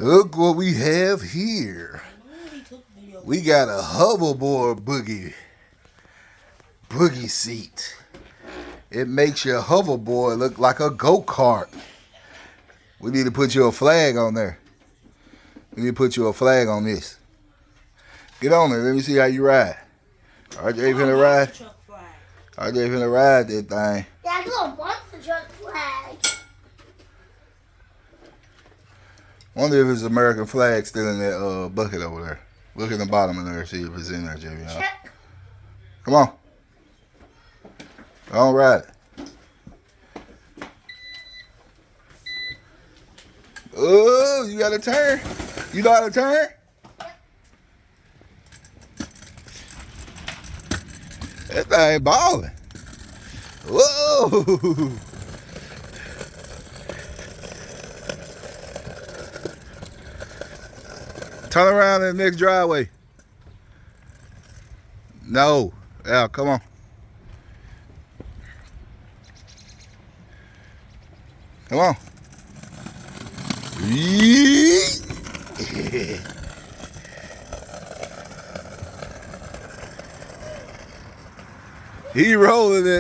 Look what we have here. We got a hoverboard boogie seat. It makes your hoverboard look like a go-kart. We need to put you a flag on there. We need to put you a flag on this. Get on there. Let me see how you ride. RJ finna ride. RJ finna ride that thing. That's a monster truck flag. Wonder if it's American flag still in that bucket over there. Look in the bottom of there, see if it's in there, JV. Check. Come on. Go on, ride it. Oh, you got to turn. You know how to turn? That thing balling. Whoa. Turn around in the next driveway. No. Yeah, come on. Come on. He rolling it.